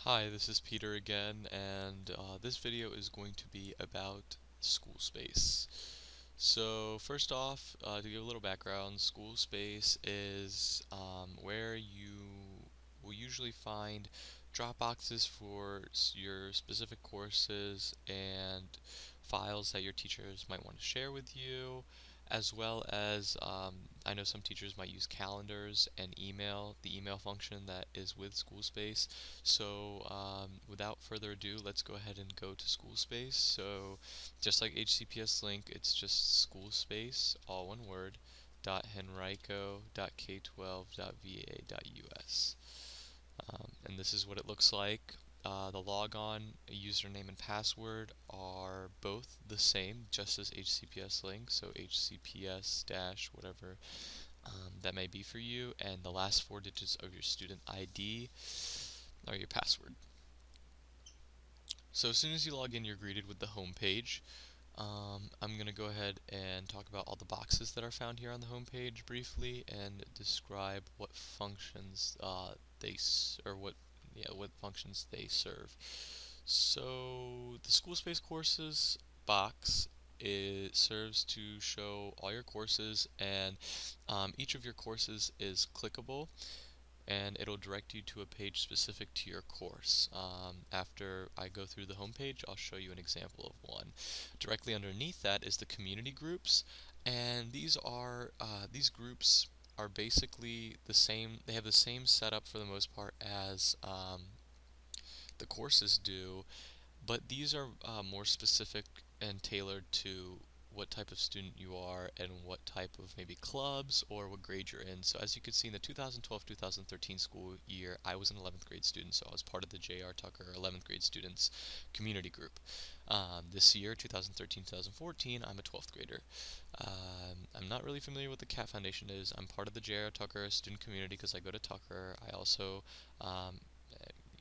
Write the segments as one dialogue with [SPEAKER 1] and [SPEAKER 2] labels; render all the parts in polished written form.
[SPEAKER 1] Hi, this is Peter again, and this video is going to be about SchoolSpace. So first off, to give a little background, SchoolSpace is where you will usually find Dropboxes for your specific courses and files that your teachers might want to share with you, as well as I know some teachers might use calendars and the email function that is with SchoolSpace. So without further ado, let's go ahead and go to SchoolSpace. So just like HCPS link, it's just SchoolSpace, all one word, .henrico.k12.va.us. And this is what it looks like. The logon, username, and password are both the same, just as HCPS link, so HCPS dash whatever that may be for you, and the last four digits of your student ID are your password. So as soon as you log in, you're greeted with the home page. I'm going to go ahead and talk about all the boxes that are found here on the home page briefly and describe what functions what functions they serve. So the SchoolSpace courses box it serves to show all your courses, and each of your courses is clickable, and it'll direct you to a page specific to your course. After I go through the homepage, I'll show you an example of one. Directly underneath that is the community groups, and these groups are basically the same. They have the same setup for the most part as the courses do, but these are more specific and tailored to what type of student you are and what type of maybe clubs or what grade you're in. So as you can see, in the 2012-2013 school year, I was an 11th grade student, so I was part of the J.R. Tucker 11th grade students community group. This year, 2013-2014, I'm a 12th grader. I'm not really familiar with the CAT Foundation is. I'm part of the J.R. Tucker student community because I go to Tucker. I also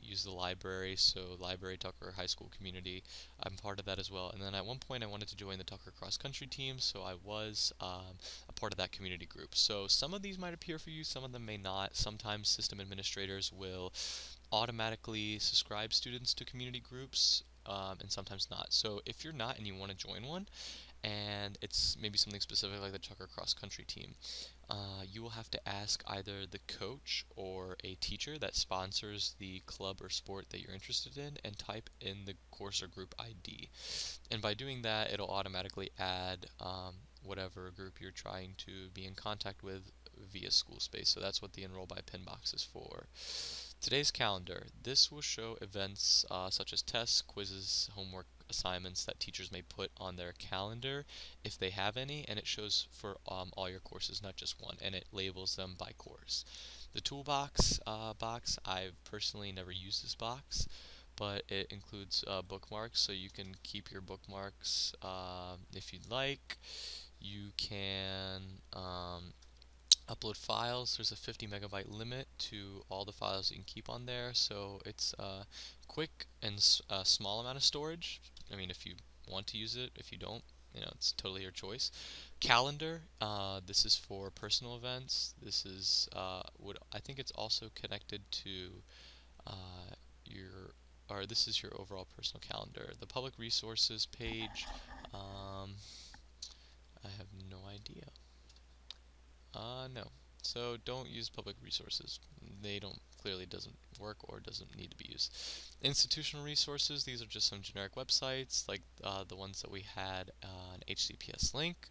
[SPEAKER 1] use the library, so Library Tucker High School Community. I'm part of that as well. And then at one point I wanted to join the Tucker cross country team, so I was a part of that community group. So some of these might appear for you, some of them may not. Sometimes system administrators will automatically subscribe students to community groups, and sometimes not. So if you're not and you want to join one, and it's maybe something specific like the Tucker cross country team, you will have to ask either the coach or a teacher that sponsors the club or sport that you're interested in and type in the course or group ID. And by doing that, it'll automatically add whatever group you're trying to be in contact with via SchoolSpace. So that's what the enroll by pin box is for. Today's calendar. This will show events such as tests, quizzes, homework assignments that teachers may put on their calendar if they have any, and it shows for all your courses, not just one, and it labels them by course. The toolbox box, I've personally never used this box, but it includes bookmarks, so you can keep your bookmarks if you'd like. You can upload files. There's a 50 megabyte limit to all the files you can keep on there, so it's quick and a small amount of storage. I mean, if you want to use it, if you don't, it's totally your choice. Calendar, this is for personal events. This is I think it's also connected to your, or this is your overall personal calendar. The public resources page, I have no idea. No. So don't use public resources. They don't clearly doesn't work or doesn't need to be used. Institutional resources, these are just some generic websites like the ones that we had an HCPS link.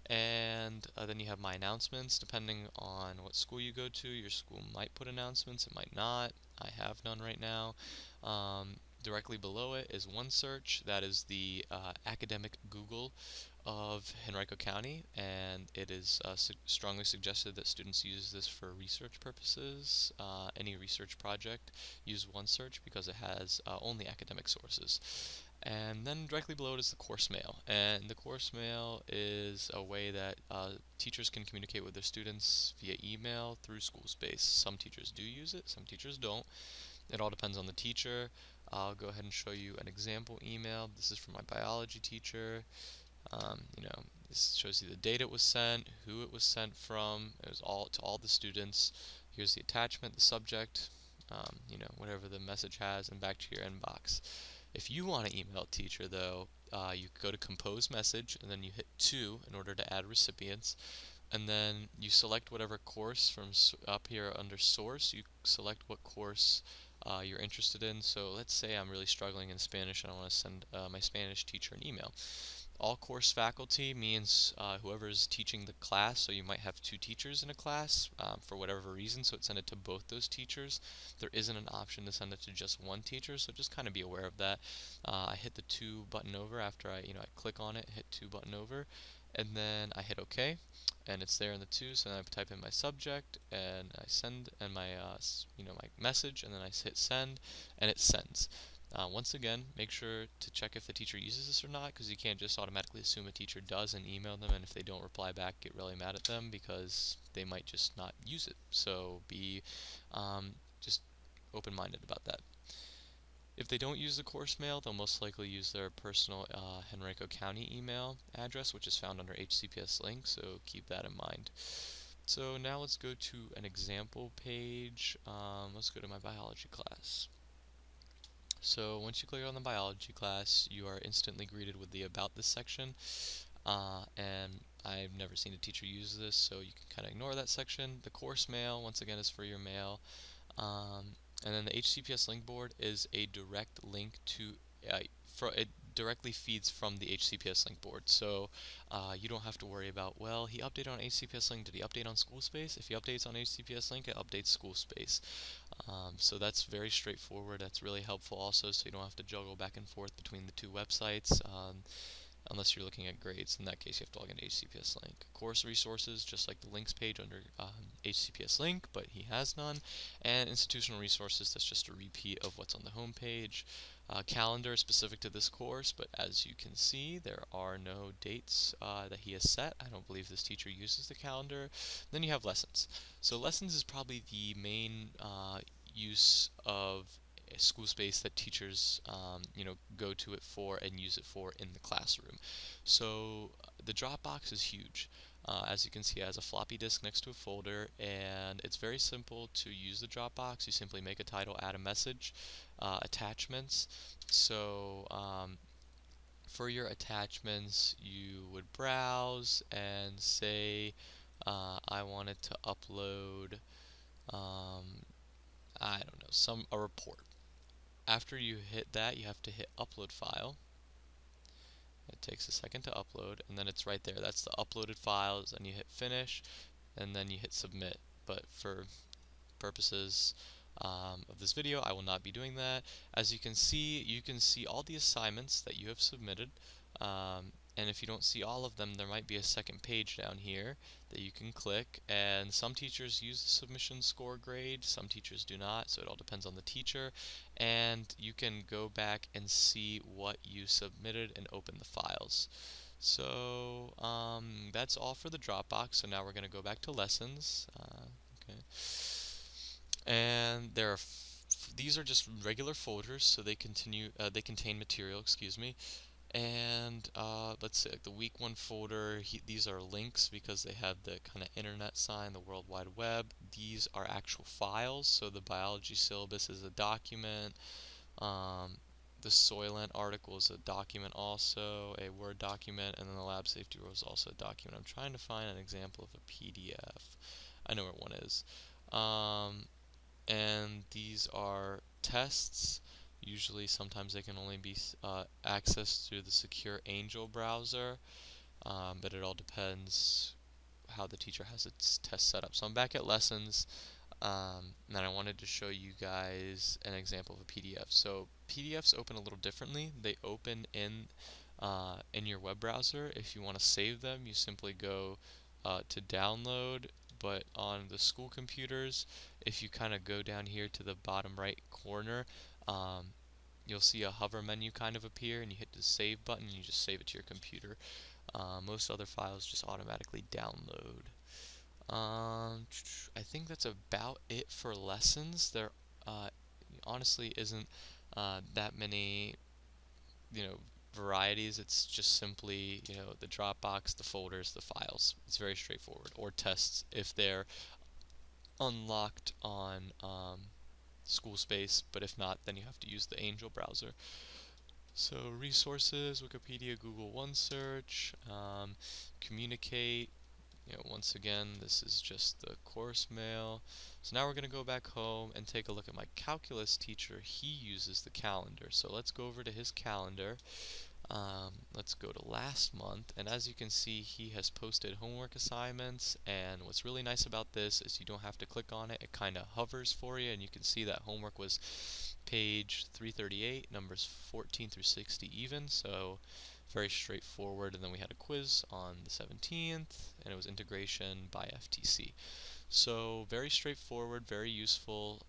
[SPEAKER 1] And then you have my announcements. Depending on what school you go to, your school might put announcements, it might not. I have none right now. Directly below it is OneSearch. That is the academic Google of Henrico County, and it is strongly suggested that students use this for research purposes. Any research project, use OneSearch because it has only academic sources. And then directly below it is the course mail, and the course mail is a way that teachers can communicate with their students via email through SchoolSpace. Some teachers do use it, some teachers don't. It all depends on the teacher. I'll go ahead and show you an example email. This is from my biology teacher. This shows you the date it was sent, who it was sent from. It was all to all the students. Here's the attachment, the subject. whatever the message has, and back to your inbox. If you want to email a teacher, though, you go to compose message, and then you hit 2 in order to add recipients, and then you select whatever course from up here under source. You select what course you're interested in. So let's say I'm really struggling in Spanish and I want to send my Spanish teacher an email. All course faculty means whoever is teaching the class, so you might have 2 teachers in a class for whatever reason, so it send it to both those teachers. There isn't an option to send it to just one teacher, so just kind of be aware of that. I hit the 2 button over after I click on it, hit 2 button over, and then I hit OK, and it's there in the 2, so then I type in my subject, and I send, and my my message, and then I hit send, and it sends. Once again, make sure to check if the teacher uses this or not, because you can't just automatically assume a teacher does and email them, and if they don't reply back, get really mad at them because they might just not use it. So be just open-minded about that. If they don't use the course mail, they'll most likely use their personal Henrico County email address, which is found under HCPS link, so keep that in mind. So now let's go to an example page. Let's go to my biology class. So once you click on the biology class, you are instantly greeted with the About This section, and I've never seen a teacher use this, so you can kind of ignore that section. The course mail, once again, is for your mail, and then the HCPS link board is a direct link to, it directly feeds from the HCPS link board, so you don't have to worry about, well, he updated on HCPS link, did he update on SchoolSpace? If he updates on HCPS link, it updates SchoolSpace. So that's very straightforward. That's really helpful also, so you don't have to juggle back and forth between the 2 websites, unless you're looking at grades. In that case, you have to log into HCPS link. Course resources, just like the links page under HCPS link, but he has none. And institutional resources, that's just a repeat of what's on the home page. Calendar specific to this course, but as you can see, there are no dates that he has set. I don't believe this teacher uses the calendar. Then you have lessons. So lessons is probably the main use of SchoolSpace that teachers go to it for and use it for in the classroom. So the Dropbox is huge. As you can see, it has a floppy disk next to a folder, and it's very simple to use the Dropbox. You simply make a title, add a message, attachments. So for your attachments, you would browse and say, I wanted to upload, I don't know, a report. After you hit that, you have to hit upload file. It takes a second to upload, and then it's right there. That's the uploaded files, and you hit finish, and then you hit submit. But for purposes of this video, I will not be doing that. As you can see all the assignments that you have submitted, and if you don't see all of them, there might be a second page down here that you can click, and some teachers use the submission score grade, some teachers do not, so it all depends on the teacher, and you can go back and see what you submitted and open the files. So that's all for the Dropbox. So now we're going to go back to lessons. Okay. And these are just regular folders, so they contain material, excuse me. And let's say like the week 1 folder, these are links because they have the kind of internet sign, the World Wide Web. These are actual files, so the biology syllabus is a document. The Soylent article is a document also, a Word document, and then the lab safety rule is also a document. I'm trying to find an example of a PDF. I know where one is. And these are tests. Usually, sometimes they can only be accessed through the secure Angel browser, but it all depends how the teacher has its test set up. So I'm back at lessons, and I wanted to show you guys an example of a PDF. So PDFs open a little differently. They open in your web browser. If you want to save them, you simply go to download. But on the school computers, if you kind of go down here to the bottom right corner, you'll see a hover menu kind of appear, and you hit the save button and you just save it to your computer. Most other files just automatically download. I think that's about it for lessons. There honestly isn't that many varieties. It's just simply the Dropbox, the folders, the files. It's very straightforward. Or tests if they're unlocked on SchoolSpace, but if not, then you have to use the Angel browser. So resources, Wikipedia, Google OneSearch, communicate. Once again, this is just the course mail. So now we're going to go back home and take a look at my calculus teacher. He uses the calendar. So let's go over to his calendar. Let's go to last month, and as you can see, he has posted homework assignments, and what's really nice about this is you don't have to click on it. It kind of hovers for you, and you can see that homework was page 338, numbers 14 through 60 even, so very straightforward. And then we had a quiz on the 17th, and it was integration by FTC. So very straightforward, very useful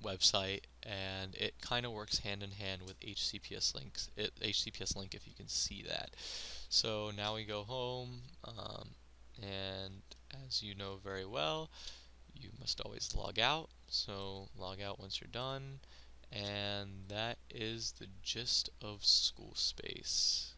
[SPEAKER 1] website, and it kind of works hand in hand with HCPS links. HCPS link, if you can see that. So now we go home, and as you know very well, you must always log out. So log out once you're done, and that is the gist of SchoolSpace.